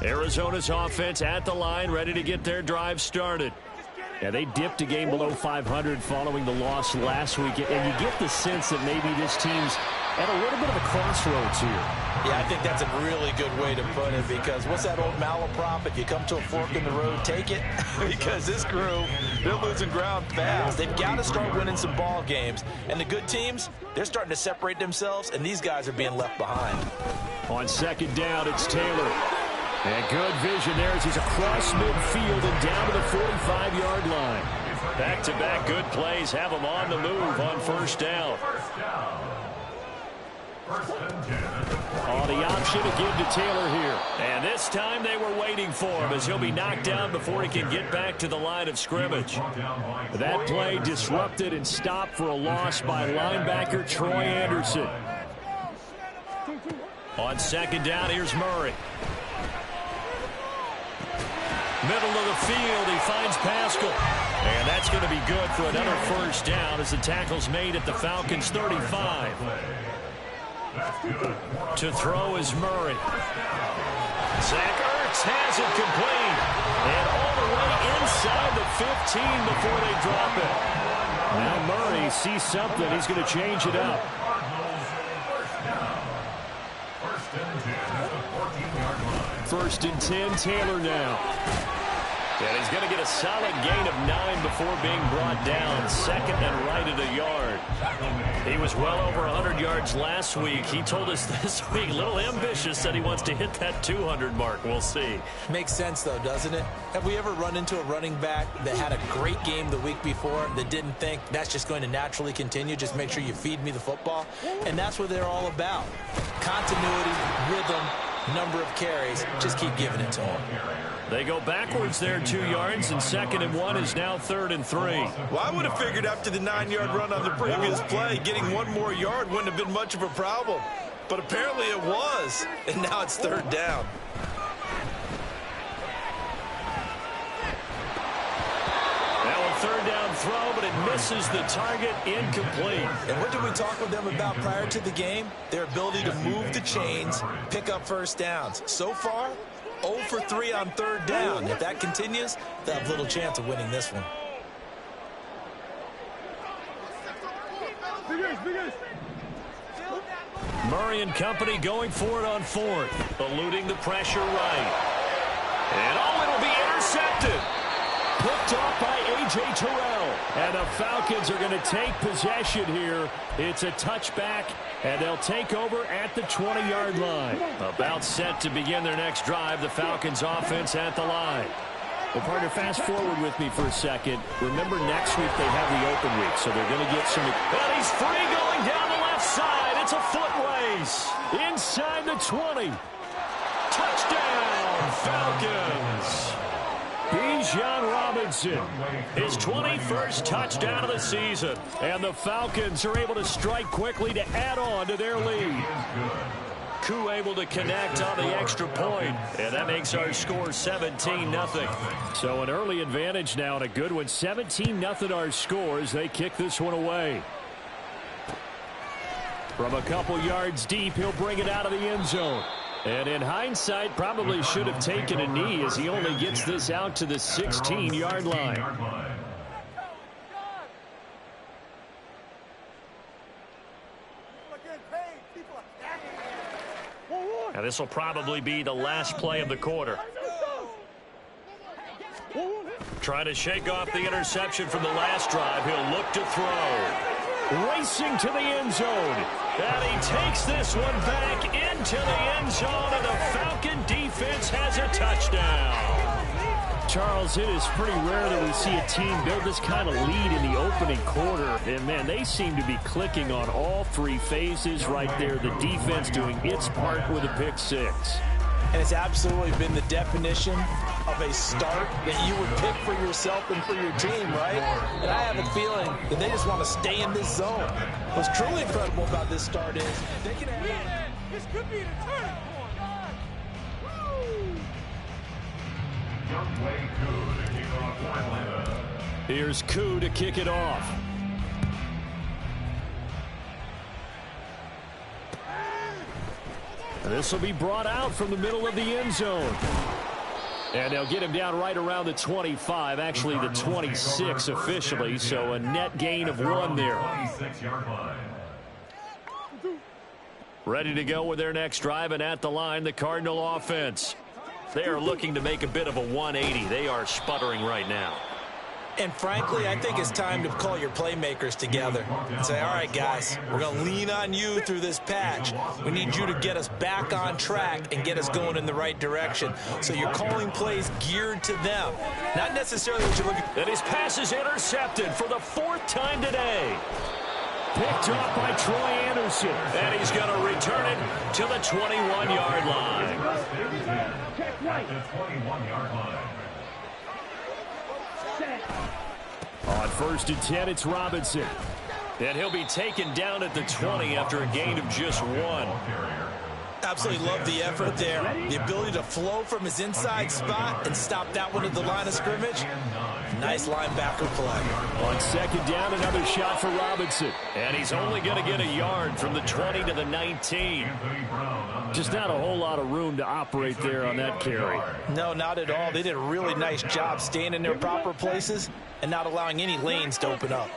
Arizona's offense at the line, ready to get their drive started. Yeah, they dipped a game below 500 following the loss last week, and you get the sense that maybe this team's at a little bit of a crossroads here. Yeah, I think that's a really good way to put it, because what's that old malaprop? If you come to a fork in the road, take it. Because this crew, they're losing ground fast. They've got to start winning some ball games. And the good teams, they're starting to separate themselves, and these guys are being left behind. On second down, it's Taylor. And good vision there as he's across midfield and down to the 45-yard line. Back-to-back good plays have him on the move on first down. Oh, the option to give to Taylor here. And this time they were waiting for him as he'll be knocked down before he can get back to the line of scrimmage. That play disrupted and stopped for a loss by linebacker Troy Anderson. On second down, here's Murray. Middle of the field, he finds Pascal. And that's going to be good for another first down as the tackle's made at the Falcons' 35. To throw is Murray. Zach Ertz has it complete. And all the way inside the 15 before they drop it. Now Murray sees something. He's going to change it up. First and 10, Taylor now. And he's going to get a solid gain of 9 before being brought down. Second and right at a yard. He was well over 100 yards last week. He told us this week, a little ambitious, said he wants to hit that 200 mark. We'll see. Makes sense, though, doesn't it? Have we ever run into a running back that had a great game the week before that didn't think that's just going to naturally continue? Just make sure you feed me the football. And that's what they're all about. Continuity, rhythm, number of carries. Just keep giving it to them. They go backwards there 2 yards, and second and 1 is now third and 3. Well, I would have figured after the 9-yard run on the previous play, getting 1 more yard wouldn't have been much of a problem. But apparently it was, and now it's third down. Now a third down throw, but it misses the target, incomplete. And what did we talk with them about prior to the game? Their ability to move the chains, pick up first downs. So far, 0 for 3 on third down. If that continues, they'll have little chance of winning this one. Murray and company going for it on fourth. Eluding the pressure right. And it'll be intercepted. Picked off by A.J. Terrell. And the Falcons are going to take possession here. It's a touchback, and they'll take over at the 20-yard line. About set to begin their next drive, the Falcons offense at the line. Well, partner, fast forward with me for a second. Remember, next week they have the open week, so they're going to get some... And he's free going down the left side. It's a foot race. Inside the 20. Touchdown, Falcons. Bijan Robinson, his 21st touchdown of the season. And the Falcons are able to strike quickly to add on to their lead. Koo able to connect on the extra point, and that makes our score 17-0. So an early advantage now and a good one. 17-0 our score as they kick this one away. From a couple yards deep, he'll bring it out of the end zone. And in hindsight, probably should have taken a knee as he only gets this out to the 16-yard line. Now this will probably be the last play of the quarter. Trying to shake off the interception from the last drive. He'll look to throw. Racing to the end zone. And he takes this one back into the end zone, and the Falcon defense has a touchdown. Charles, it is pretty rare that we see a team build this kind of lead in the opening quarter. And, man, they seem to be clicking on all three phases right there. The defense doing its part with a pick six. And it's absolutely been the definition of a start that you would pick for yourself and for your team, right? And I have a feeling that they just want to stay in this zone. What's truly incredible about this start is they can have... This could be the turning point. Here's Koo to kick it off. This will be brought out from the middle of the end zone. And they'll get him down right around the 25, actually the 26 officially, so a net gain of 1 there. Ready to go with their next drive, and at the line, the Cardinal offense. They are looking to make a bit of a 180. They are sputtering right now. And frankly, I think it's time to call your playmakers together and say, all right, guys, we're going to lean on you through this patch. We need you to get us back on track and get us going in the right direction. So you're calling plays geared to them, not necessarily what you're looking for. And his pass is intercepted for the 4th time today. Picked up by Troy Anderson. And he's going to return it to the 21-yard line. On 1st and 10, it's Robinson. And he'll be taken down at the 20 after a gain of just 1. Absolutely love the effort there. The ability to flow from his inside spot and stop that one at the line of scrimmage. Nice linebacker play. On 2nd down, another shot for Robinson. And he's only going to get a yard from the 20 to the 19. Just not a whole lot of room to operate there on that carry. No, not at all. They did a really nice job staying in their proper places and not allowing any lanes to open up.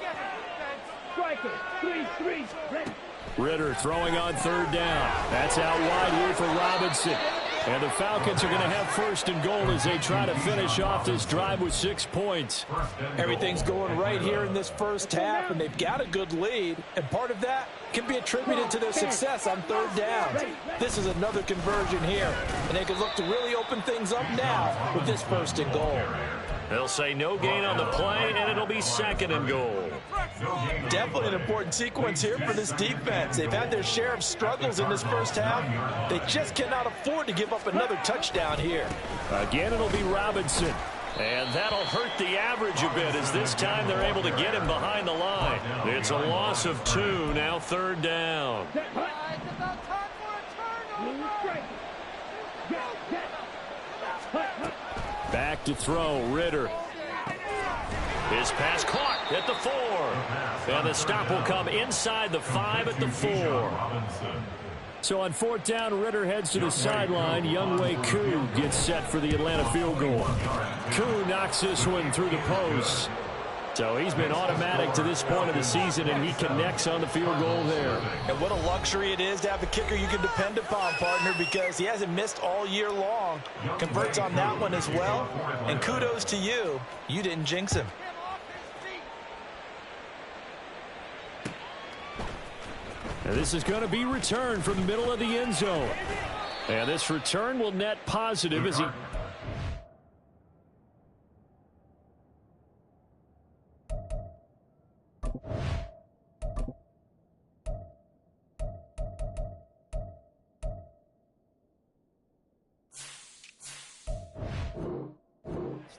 Ritter throwing on 3rd down. That's out wide here for Robinson. And the Falcons are going to have 1st and goal as they try to finish off this drive with 6 points. Everything's going right here in this first half, and they've got a good lead. And part of that can be attributed to their success on 3rd downs. This is another conversion here, and they can look to really open things up now with this 1st and goal. They'll say no gain on the play, and it'll be 2nd and goal. Definitely an important sequence here for this defense. They've had their share of struggles in this first half. They just cannot afford to give up another touchdown here. Again, it'll be Robinson. And that'll hurt the average a bit as this time they're able to get him behind the line. It's a loss of 2, now 3rd down. Back to throw, Ritter. His pass caught at the 4. And the stop will come inside the 5 at the 4. So on 4th down, Ritter heads to the sideline. Younghoe Koo gets set for the Atlanta field goal. Koo knocks this one through the post. So he's been automatic to this point of the season, and he connects on the field goal there. And what a luxury it is to have a kicker you can depend upon, partner, because he hasn't missed all year long. Converts on that one as well. And kudos to you. You didn't jinx him. And this is going to be returned from the middle of the end zone. And this return will net positive as he...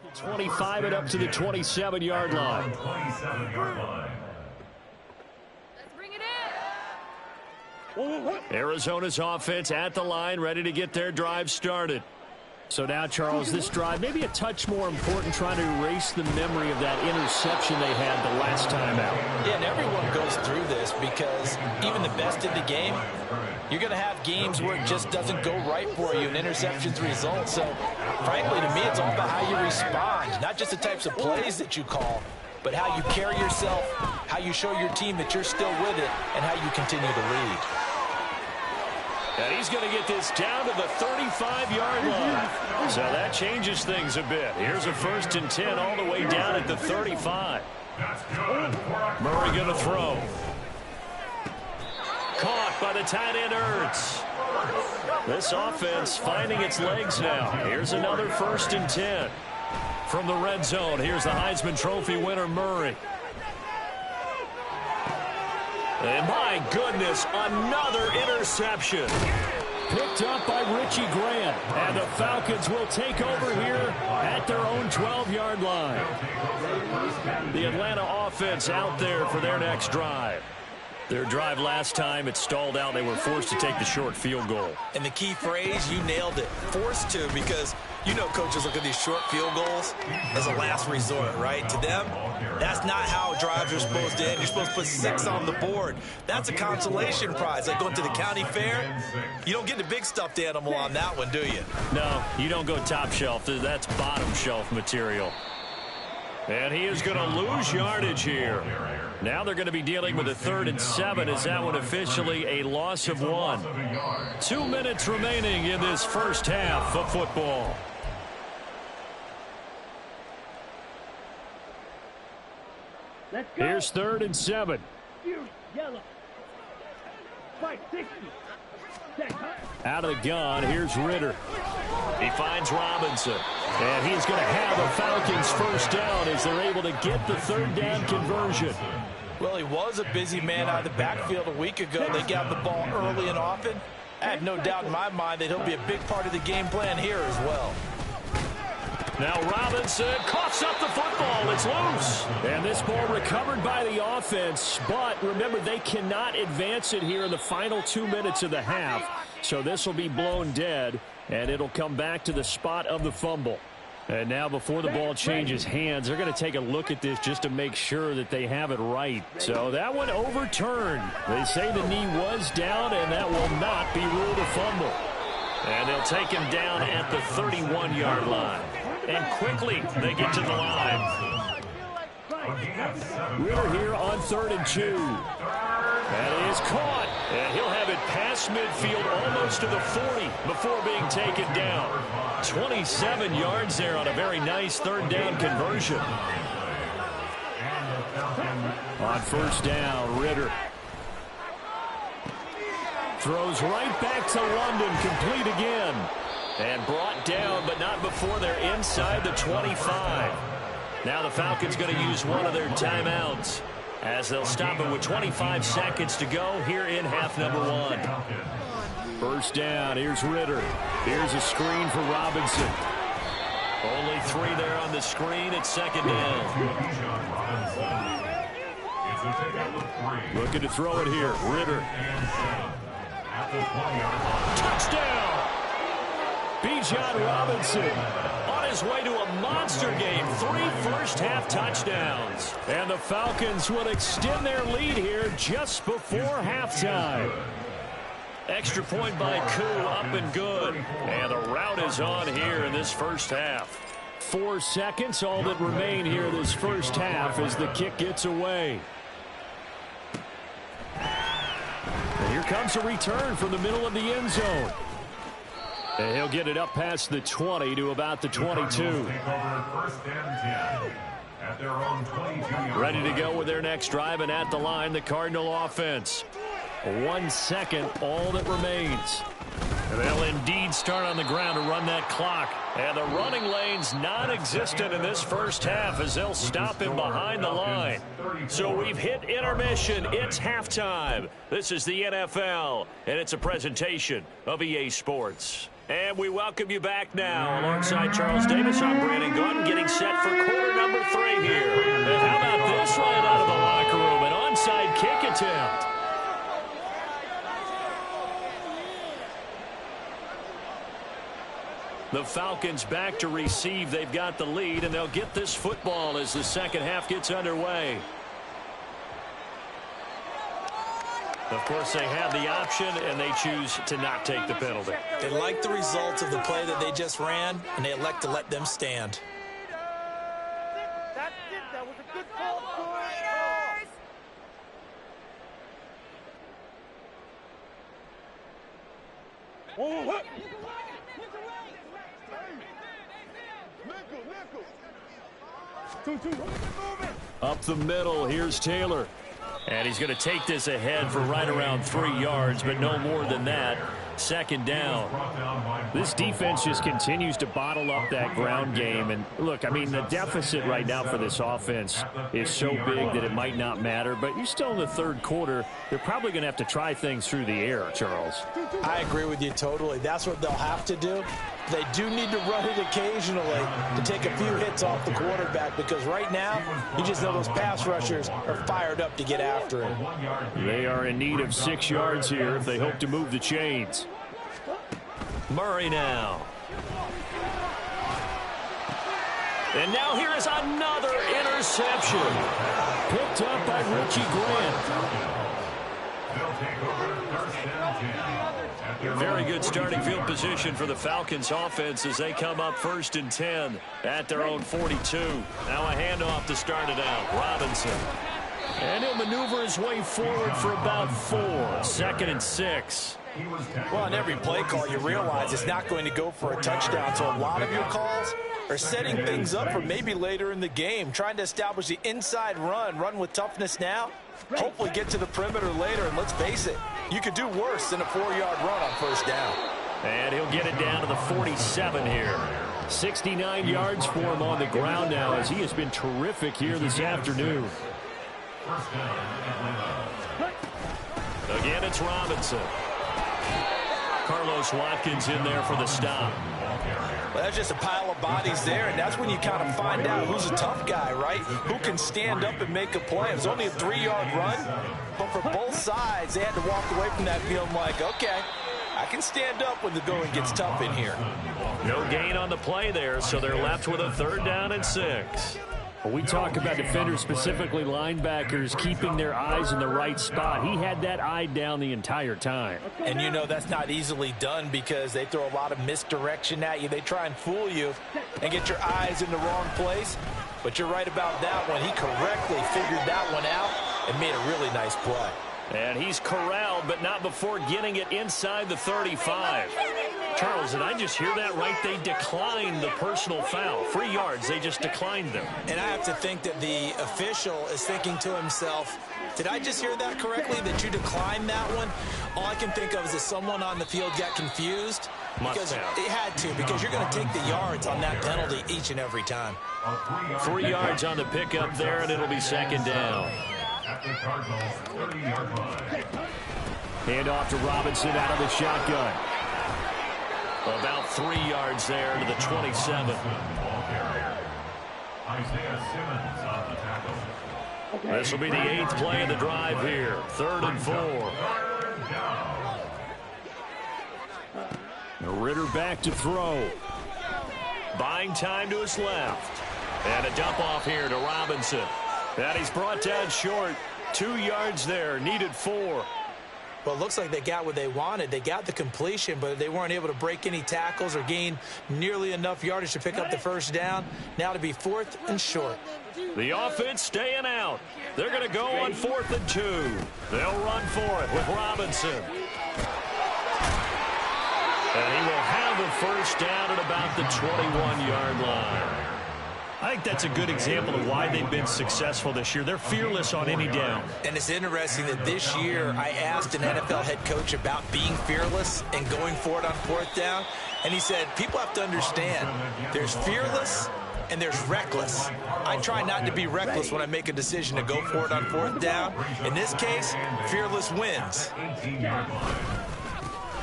The 25 and up to the 27-yard line. Arizona's offense at the line, ready to get their drive started. So now, Charles, this drive maybe a touch more important, trying to erase the memory of that interception they had the last time out. Yeah, and everyone goes through this because even the best in the game, you're going to have games where it just doesn't go right for you and interceptions result. So, frankly, to me, it's all about how you respond, not just the types of plays that you call, but how you carry yourself, how you show your team that you're still with it, and how you continue to lead. And he's going to get this down to the 35-yard line. So that changes things a bit. Here's a 1st and 10 all the way down at the 35. Murray going to throw. Caught by the tight end, Ertz. This offense finding its legs now. Here's another 1st and 10. From the red zone, here's the Heisman Trophy winner, Murray. And my goodness, another interception. Picked up by Richie Grant. And the Falcons will take over here at their own 12-yard line. The Atlanta offense out there for their next drive. Their drive last time, it stalled out. They were forced to take the short field goal. And the key phrase, you nailed it, forced to, because you know coaches look at these short field goals as a last resort, right? To them, that's not how drives are supposed to end. You're supposed to put 6 on the board. That's a consolation prize. Like going to the county fair, you don't get the big stuffed animal on that one, do you? No, you don't go top shelf. That's bottom shelf material. And he is going to lose yardage here. Now they're going to be dealing with a 3rd and 7. Is that one officially a loss of 1? 2 minutes remaining in this first half of football. Here's 3rd and 7. Out of the gun, here's Ritter. He finds Robinson. And he's going to have a Falcons first down as they're able to get the 3rd down conversion. Well, he was a busy man out of the backfield a week ago. They got the ball early and often. I have no doubt in my mind that he'll be a big part of the game plan here as well. Now Robinson coughs up the football. It's loose. And this ball recovered by the offense. But remember, they cannot advance it here in the final 2 minutes of the half. So this will be blown dead, and it'll come back to the spot of the fumble. And now before the ball changes hands, they're going to take a look at this just to make sure that they have it right. So that one overturned. They say the knee was down, and that will not be ruled a fumble. And they'll take him down at the 31-yard line. And quickly, they get to the line. Ritter here on 3rd and 2. That is caught. And he'll have it past midfield almost to the 40 before being taken down. 27 yards there on a very nice 3rd down conversion. On first down, Ritter throws right back to London, complete again. And brought down, but not before they're inside the 25. Now the Falcons going to use one of their timeouts as they'll stop it with 25 seconds to go here in half number 1. First down, here's Ritter. Here's a screen for Robinson. Only 3 there on the screen at 2nd down. Looking to throw it here, Ritter. Touchdown! Bijan Robinson on his way to a monster game. 3 first-half touchdowns. And the Falcons will extend their lead here just before halftime. Extra point by Koo, up and good. And the route is on here in this first half. 4 seconds, all that remain here this first half as the kick gets away. And here comes a return from the middle of the end zone. And he'll get it up past the 20 to about the 22. Ready to go with their next drive, and at the line, the Cardinal offense. 1 second, all that remains. And they'll indeed start on the ground to run that clock. And the running lane's non-existent in this first half as they'll stop him behind the line. So we've hit intermission. It's halftime. This is the NFL, and it's a presentation of EA Sports. And we welcome you back now. Alongside Charles Davis, I'm Brandon Gordon, getting set for quarter number 3 here. And how about this right out of the locker room? An onside kick attempt. The Falcons back to receive. They've got the lead, and they'll get this football as the second half gets underway. Of course, they have the option, and they choose to not take the penalty. They like the results of the play that they just ran, and they elect to let them stand. That's it. That was a good call. Oh, Up the middle, here's Taylor. And he's going to take this ahead for right around 3 yards, but no more than that. Second down. This defense just continues to bottle up that ground game. And look, I mean, the deficit right now for this offense is so big that it might not matter. But you're still in the third quarter. They're probably going to have to try things through the air, Charles. I agree with you totally. That's what they'll have to do. They do need to run it occasionally to take a few hits off the quarterback, because right now, you just know those pass rushers are fired up to get after him. They are in need of 6 yards here if they hope to move the chains. Murray now. And now here is another interception. Picked up by Richie Grant. Very good starting field position for the Falcons offense as they come up 1st and 10 at their own 42. Now a handoff to start it out. Robinson. And he'll maneuver his way forward for about 4. 2nd and 6. Well, on every play call, you realize it's not going to go for a touchdown, so a lot of your calls are setting things up for maybe later in the game, trying to establish the inside run with toughness now, hopefully get to the perimeter later, and let's face it, you could do worse than a 4-yard run on 1st down. And he'll get it down to the 47 here. 69 yards for him on the ground now, as he has been terrific here this afternoon. Again, it's Robinson. Carlos Watkins in there for the stop. Well, that's just a pile of bodies there, and that's when you kind of find out who's a tough guy, right? Who can stand up and make a play. It was only a 3-yard run, but for both sides, they had to walk away from that feeling like, okay, I can stand up when the going gets tough in here. No gain on the play there, so they're left with a 3rd down and 6. When we talk about defenders, specifically linebackers, keeping their eyes in the right spot, he had that eye down the entire time. And you know that's not easily done because they throw a lot of misdirection at you. They try and fool you and get your eyes in the wrong place. But you're right about that one. He correctly figured that one out and made a really nice play. And he's corralled, but not before getting it inside the 35. Charles, did I just hear that right? They declined the personal foul. 3 yards, they just declined them. And I have to think that the official is thinking to himself, did I just hear that correctly, that you declined that one? All I can think of is that someone on the field got confused. Because it had to, because you're going to take the yards on that penalty each and every time. 3 yards on the pickup there, and it'll be 2nd down. Hand off to Robinson out of the shotgun. About 3 yards there to the 27. This will be the 8th play of the drive here. 3rd and 4. Ritter back to throw. Buying time to his left. And a dump off here to Robinson. And he's brought down short. 2 yards there. Needed 4. Well, it looks like they got what they wanted. They got the completion, but they weren't able to break any tackles or gain nearly enough yardage to pick up the 1st down. Now to be 4th and short. The offense staying out. They're going to go on 4th and 2. They'll run for it with Robinson. And he will have the 1st down at about the 21-yard line. I think that's a good example of why they've been successful this year. They're fearless on any down. And it's interesting that this year I asked an NFL head coach about being fearless and going for it on 4th down. And he said, people have to understand, there's fearless and there's reckless. I try not to be reckless when I make a decision to go for it on 4th down. In this case, fearless wins.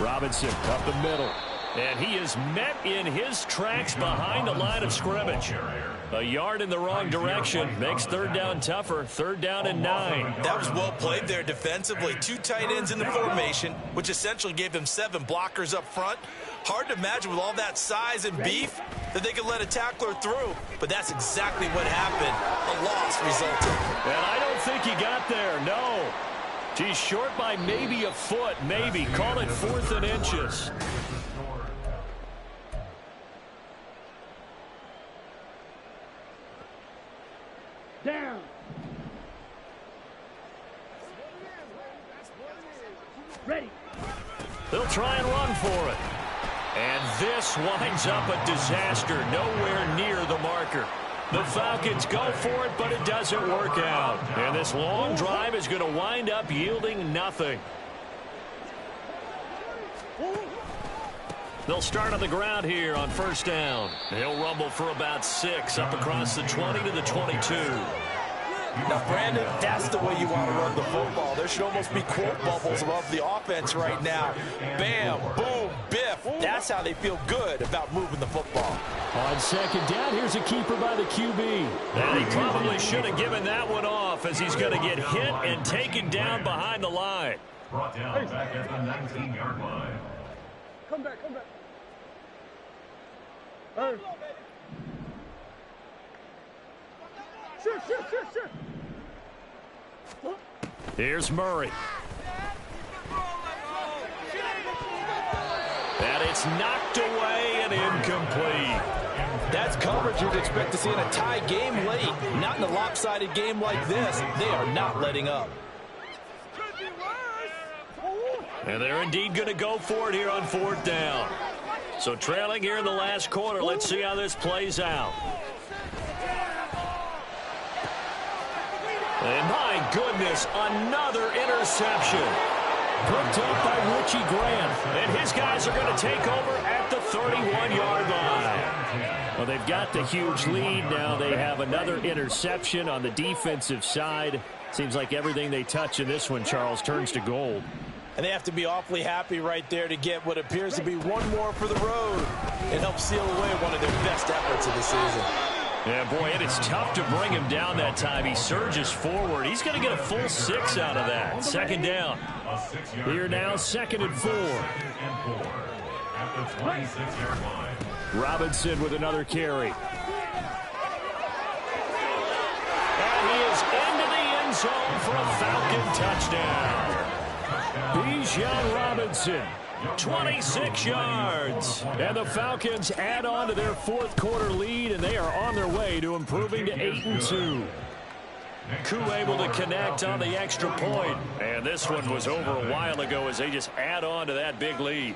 Robinson up the middle. And he is met in his tracks behind the line of scrimmage. A yard in the wrong direction makes 3rd down tougher. 3rd down and 9. That was well played there defensively. 2 tight ends in the formation, which essentially gave them 7 blockers up front. Hard to imagine with all that size and beef that they could let a tackler through. But that's exactly what happened. A loss resulted. And I don't think he got there, no. He's short by maybe a foot, maybe. Call it 4th and inches. Down. Ready. They'll try and run for it. And this winds up a disaster. Nowhere near the marker. The Falcons go for it, but it doesn't work out. And this long drive is going to wind up yielding nothing. They'll start on the ground here on 1st down. He'll rumble for about 6 up across the 20 to the 22. Now, Brandon, that's the way you want to run the football. There should almost be quote bubbles above the offense right now. Bam, boom, biff. That's how they feel good about moving the football. On second down, here's a keeper by the QB. And he probably should have given that one off, as he's going to get hit and taken down behind the line. Brought down back at the 19-yard line. Come back. Hey. Sure. Here's Murray. And it's knocked away and incomplete. That's coverage you'd expect to see in a tie game late. Not in a lopsided game like this. They are not letting up. And they're indeed going to go for it here on fourth down. So trailing here in the last quarter. Let's see how this plays out. And my goodness, another interception. Picked up by Richie Grant. And his guys are going to take over at the 31-yard line. Well, they've got the huge lead. Now they have another interception on the defensive side. Seems like everything they touch in this one, Charles, turns to gold. And they have to be awfully happy right there to get what appears to be one more for the road and help seal away one of their best efforts of the season. Yeah, boy, and it's tough to bring him down that time. He surges forward. He's going to get a full 6 out of that. Second down. Here now, 2nd and 4. At the 26-yard line. Robinson with another carry. And he is into the end zone for a Falcon touchdown. Bijan Robinson, 26 yards. And the Falcons add on to their fourth quarter lead, and they are on their way to improving to 8-2. Koo able to connect on the extra point. And this one was over a while ago as they just add on to that big lead.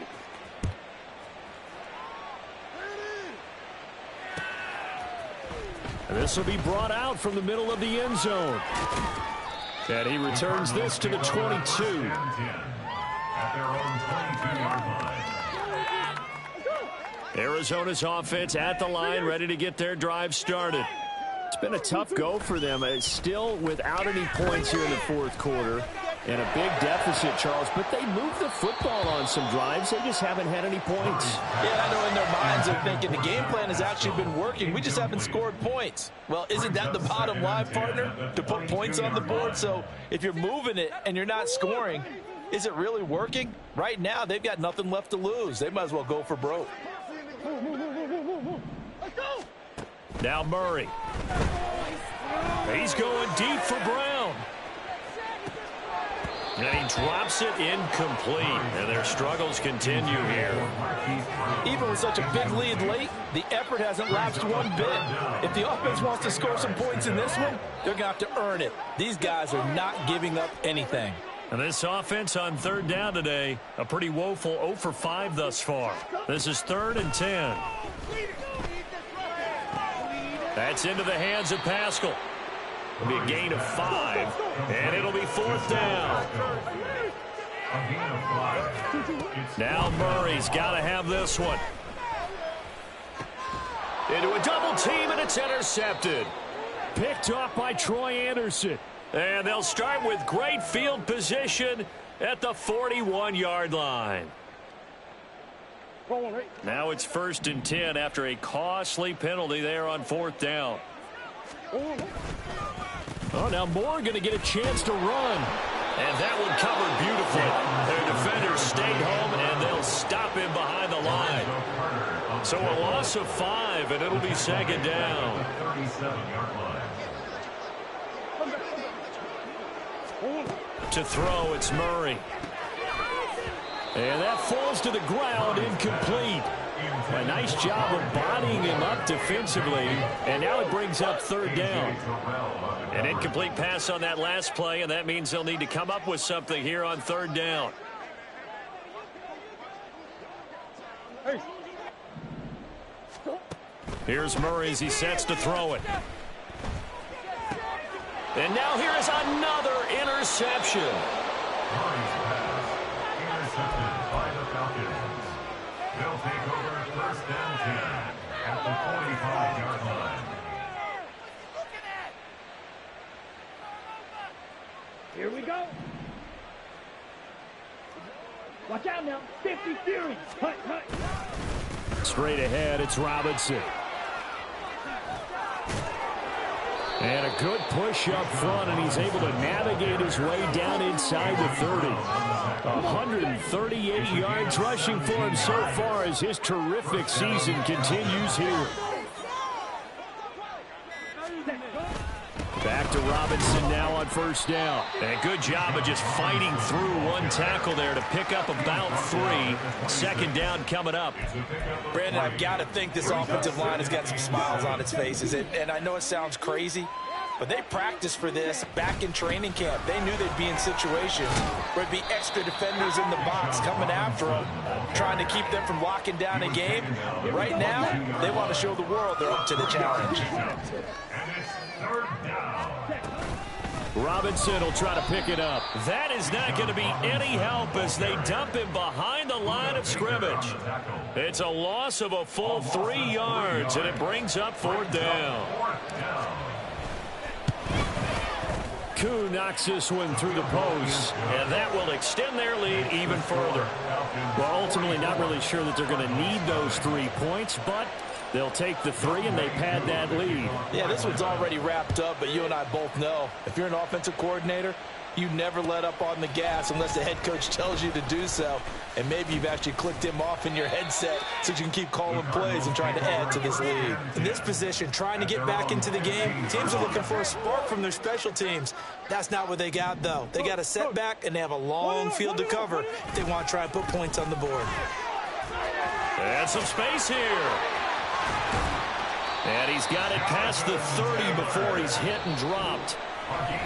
And this will be brought out from the middle of the end zone. And he returns this to the 22. At their own 22-yard line. Arizona's offense at the line, ready to get their drive started. It's been a tough go for them. It's still without any points here in the fourth quarter. And a big deficit, Charles. But they moved the football on some drives. They just haven't had any points. Yeah, I know in their minds they're thinking the game plan has actually been working. We just haven't scored points. Well, isn't that the bottom line, partner? To put points on the board? So if you're moving it and you're not scoring, is it really working? Right now, they've got nothing left to lose. They might as well go for broke. Now Murray. He's going deep for Brown. And he drops it incomplete. And their struggles continue here. Even with such a big lead late, the effort hasn't lapsed one bit. If the offense wants to score some points in this one, they're going to have to earn it. These guys are not giving up anything. And this offense on third down today, a pretty woeful 0 for 5 thus far. This is 3rd and 10. That's into the hands of Pascal. It'll be a gain of 5, and it'll be 4th down. Now Murray's got to have this one. Into a double team, and it's intercepted. Picked off by Troy Anderson. And they'll start with great field position at the 41-yard line. Now it's 1st and 10 after a costly penalty there on 4th down. Oh, now Moore going to get a chance to run. And that one covered beautifully. Their defenders stayed home, and they'll stop him behind the line. So a loss of 5, and it'll be 2nd down. 37-yard line. To throw, it's Murray. And that falls to the ground, incomplete. A nice job of bodying him up defensively. And now it brings up 3rd down. An incomplete pass on that last play, and that means they'll need to come up with something here on 3rd down. Here's Murray as he sets to throw it. And now here is another interception. Murray's pass intercepted by the Falcons. They'll take over 1st and 10 at the 45-yard line. Here we go. Watch out now. 50 Fury. Hut, hut. Straight ahead, it's Robinson. And a good push up front, and he's able to navigate his way down inside the 30. 138 yards rushing for him so far as his terrific season continues here. Back to Robinson now on first down. And good job of just fighting through one tackle there to pick up about 3. Second down coming up. Brandon, I've got to think this offensive line has got some smiles on its faces. And I know it sounds crazy, but they practiced for this back in training camp. They knew they'd be in situations where it'd be extra defenders in the box coming after them, trying to keep them from locking down a game. Right now, they want to show the world they're up to the challenge. Robinson will try to pick it up. That is not going to be any help as they dump him behind the line of scrimmage. It's a loss of a full 3 yards, and it brings up 4th down. Koo knocks this one through the post, and that will extend their lead even further. Well, ultimately not really sure that they're going to need those 3 points, but they'll take the 3 and they pad that lead. Yeah, this one's already wrapped up, but you and I both know if you're an offensive coordinator, you never let up on the gas unless the head coach tells you to do so. And maybe you've actually clicked him off in your headset so you can keep calling plays and trying to add to this lead. In this position, trying to get back into the game, teams are looking for a spark from their special teams. That's not what they got, though. They got a setback, and they have a long field to cover if they want to try and put points on the board. And some space here. And he's got it past the 30 before he's hit and dropped.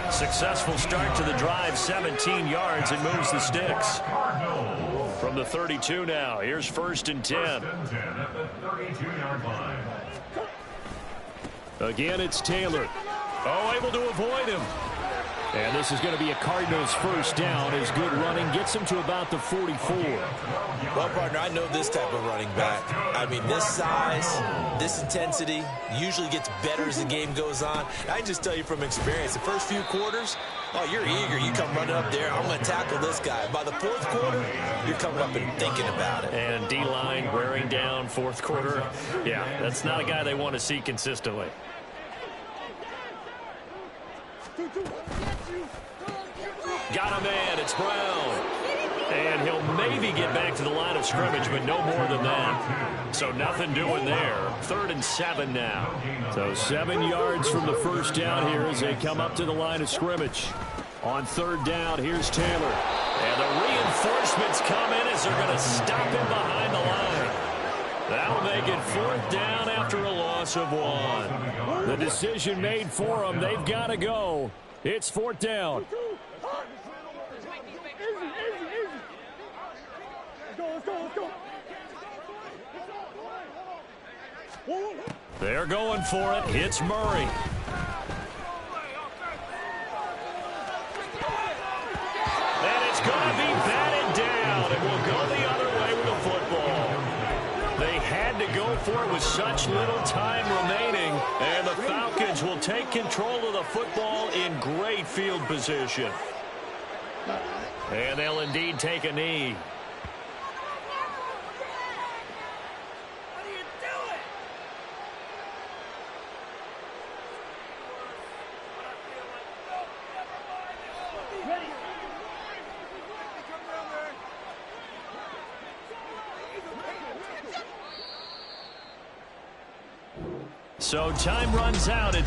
Successful start to the drive, 17 yards, and moves the sticks. From the 32 now, here's 1st and 10. Again, it's Taylor. Oh, able to avoid him. And this is going to be a Cardinals first down as good running gets him to about the 44. Well, partner, I know this type of running back. I mean, this size, this intensity usually gets better as the game goes on. I can just tell you from experience, the first few quarters, oh, you're eager. You come running up there, I'm going to tackle this guy. By the 4th quarter, you're coming up and thinking about it. And D-line wearing down 4th quarter. Yeah, that's not a guy they want to see consistently. Got a man, it's Brown. And he'll maybe get back to the line of scrimmage, but no more than that. So nothing doing there. 3rd and 7 now. So 7 yards from the first down here as they come up to the line of scrimmage. On 3rd down, here's Taylor. And the reinforcements come in as they're going to stop him behind the line. That'll make it 4th down after a loss of 1. The decision made for them. They've got to go. It's 4th down. They're going for it. It's Murray. And it's going to be batted down. It will go the other way with the football. They had to go for it with such little time remaining. And the Falcons will take control of the football in great field position. And they'll indeed take a knee. So time runs out.